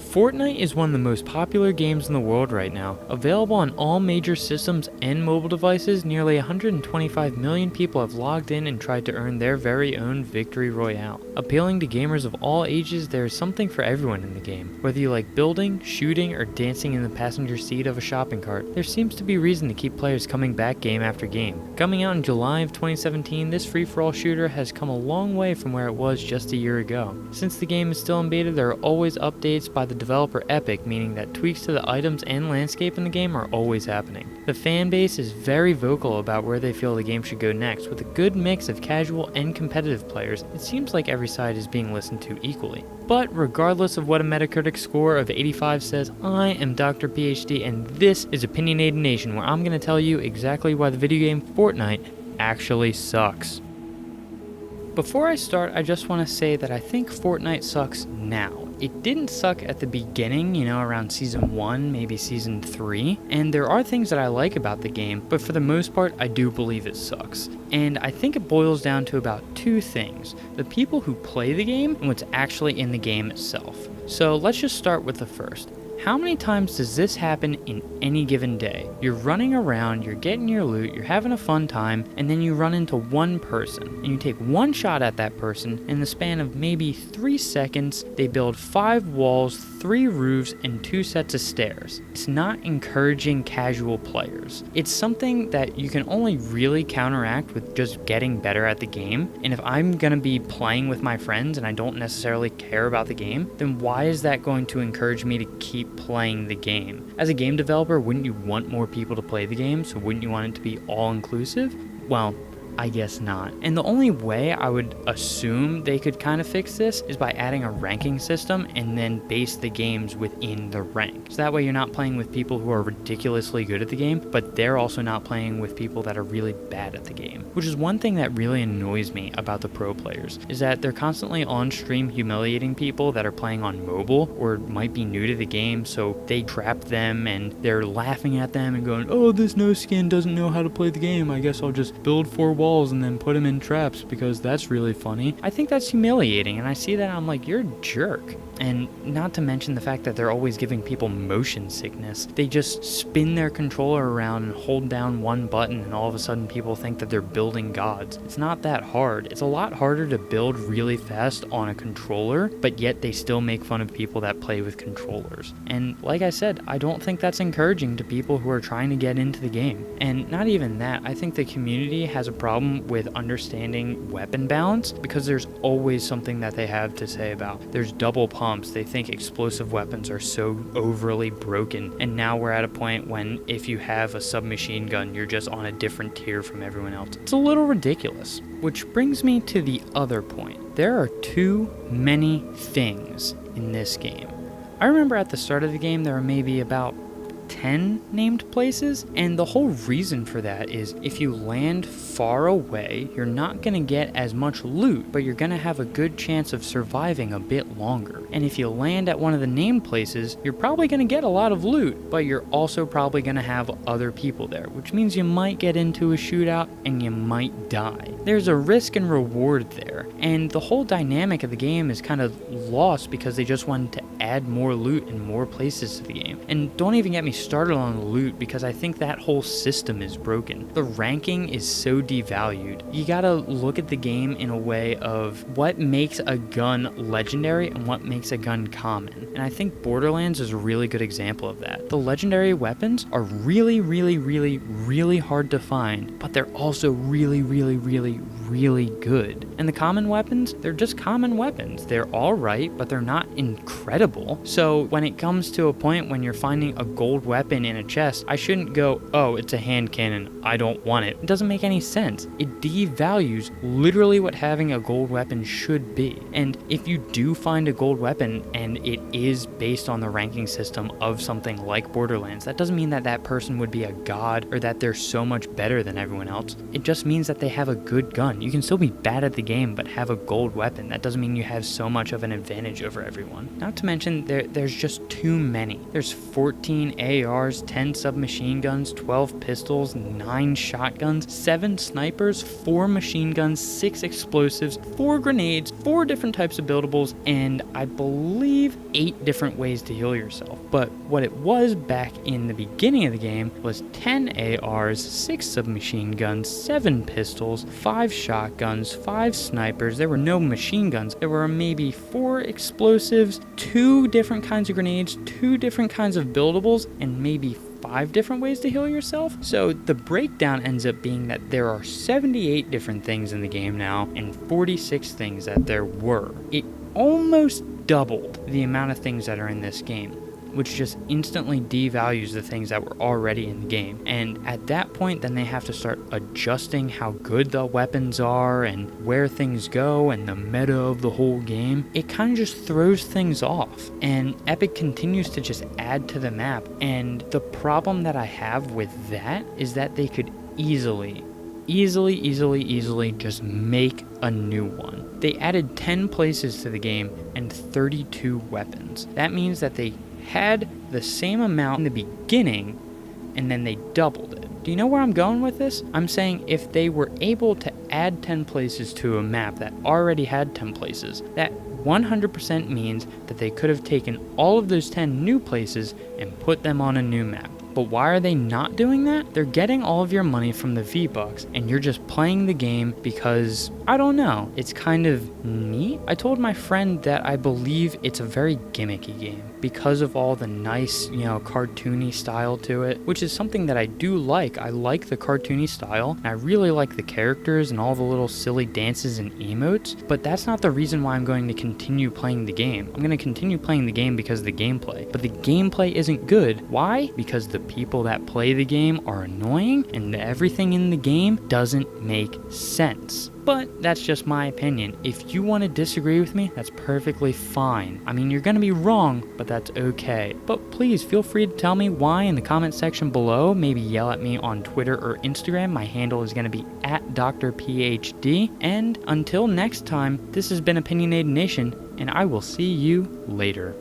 Fortnite is one of the most popular games in the world right now. Available on all major systems and mobile devices, nearly 125 million people have logged in and tried to earn their very own victory royale. Appealing to gamers of all ages, there is something for everyone in the game. Whether you like building, shooting, or dancing in the passenger seat of a shopping cart, there seems to be reason to keep players coming back game after game. Coming out in July of 2017, this free-for-all shooter has come a long way from where it was just a year ago. Since the game is still in beta, there are always updates by the developer Epic, meaning that tweaks to the items and landscape in the game are always happening. The fan base is very vocal about where they feel the game should go next. With a good mix of casual and competitive players, it seems like every side is being listened to equally. But regardless of what a Metacritic score of 85 says, I am Dr. PhD, and this is Opinionaded Nation, where I'm going to tell you exactly why the video game Fortnite actually sucks. Before I start, I just want to say that I think Fortnite sucks now. It didn't suck at the beginning, around Season 1, maybe Season 3, and there are things that I like about the game, but for the most part, I do believe it sucks. And I think it boils down to about two things: the people who play the game and what's actually in the game itself. So let's just start with the first. How many times does this happen in any given day? You're running around, you're getting your loot, you're having a fun time, and then you run into one person, and you take one shot at that person. In the span of maybe 3 seconds, they build 5 walls, 3 roofs, and 2 sets of stairs. It's not encouraging casual players. It's something that you can only really counteract with just getting better at the game, and if I'm gonna be playing with my friends and I don't necessarily care about the game, then why is that going to encourage me to keep playing the game? As a game developer, wouldn't you want more people to play the game? So wouldn't you want it to be all inclusive? Well, I guess not. And the only way I would assume they could kind of fix this is by adding a ranking system and then base the games within the rank. So that way you're not playing with people who are ridiculously good at the game, but they're also not playing with people that are really bad at the game. Which is one thing that really annoys me about the pro players, is that they're constantly on stream humiliating people that are playing on mobile or might be new to the game, so they trap them and they're laughing at them and going, oh, this no skin doesn't know how to play the game, I guess I'll just build 4 walls and then put them in traps because that's really funny. I think that's humiliating, and I see that I'm like, you're a jerk. And not to mention the fact that they're always giving people motion sickness. They just spin their controller around and hold down one button, and all of a sudden people think that they're building gods. It's not that hard. It's a lot harder to build really fast on a controller, but yet they still make fun of people that play with controllers. And like I said, I don't think that's encouraging to people who are trying to get into the game. And not even that, I think the community has a problem with understanding weapon balance, because there's always something that they have to say about. There's double pumps. They think explosive weapons are so overly broken, and now we're at a point when if you have a submachine gun, you're just on a different tier from everyone else. It's a little ridiculous. Which brings me to the other point. There are too many things in this game. I remember at the start of the game there were maybe about 10 named places, and the whole reason for that is if you land far away, you're not going to get as much loot, but you're going to have a good chance of surviving a bit longer. And if you land at one of the named places, you're probably going to get a lot of loot, but you're also probably going to have other people there, which means you might get into a shootout and you might die. There's a risk and reward there, and the whole dynamic of the game is kind of lost because they just wanted to add more loot in more places to the game. And don't even get me started on the loot, because I think that whole system is broken. The ranking is so devalued. You gotta look at the game in a way of what makes a gun legendary and what makes a gun common. And I think Borderlands is a really good example of that. The legendary weapons are really, really, really, really hard to find, but they're also really, really, really, really good. And the common weapons, they're just common weapons. They're alright, but they're not incredible. So when it comes to a point when you're finding a gold weapon in a chest, I shouldn't go, oh, it's a hand cannon, I don't want it. It doesn't make any sense. It devalues literally what having a gold weapon should be. And if you do find a gold weapon and it is based on the ranking system of something like Borderlands, that doesn't mean that that person would be a god or that they're so much better than everyone else. It just means that they have a good gun. You can still be bad at the game but have a gold weapon. That doesn't mean you have so much of an advantage over everyone. Not to mention there's just too many. There's 14 ARs, 10 submachine guns, 12 pistols, 9 shotguns, 7 snipers, 4 machine guns, 6 explosives, 4 grenades, 4 different types of buildables, and I believe 8 different ways to heal yourself. But what it was back in the beginning of the game was 10 ARs, 6 submachine guns, 7 pistols, 5 shotguns, 5 snipers. There were no machine guns. There were maybe 4 explosives, 2 different kinds of grenades, 2 different kinds of buildables, and maybe 5 different ways to heal yourself. So the breakdown ends up being that there are 78 different things in the game now and 46 things that there were. It almost doubled the amount of things that are in this game, which just instantly devalues the things that were already in the game. And at that point, then they have to start adjusting how good the weapons are and where things go and the meta of the whole game. It kind of just throws things off. And Epic continues to just add to the map. And the problem that I have with that is that they could easily just make a new one. They added 10 places to the game and 32 weapons. That means that they had the same amount in the beginning and then they doubled it. Do you know where I'm going with this? I'm saying if they were able to add 10 places to a map that already had 10 places, that 100% means that they could have taken all of those 10 new places and put them on a new map. But why are they not doing that? They're getting all of your money from the V-Bucks, and you're just playing the game because, I don't know, it's kind of neat. I told my friend that I believe it's a very gimmicky game because of all the nice, cartoony style to it, which is something that I do like. I like the cartoony style, and I really like the characters and all the little silly dances and emotes, but that's not the reason why I'm going to continue playing the game. I'm going to continue playing the game because of the gameplay, but the gameplay isn't good. Why? Because the people that play the game are annoying and everything in the game doesn't make sense. But that's just my opinion. If you want to disagree with me, that's perfectly fine. I mean, you're going to be wrong, but that's okay. But please feel free to tell me why in the comment section below. Maybe yell at me on Twitter or Instagram. My handle is going to be @DocterPhD. And until next time, this has been Opinionaded Nation, and I will see you later.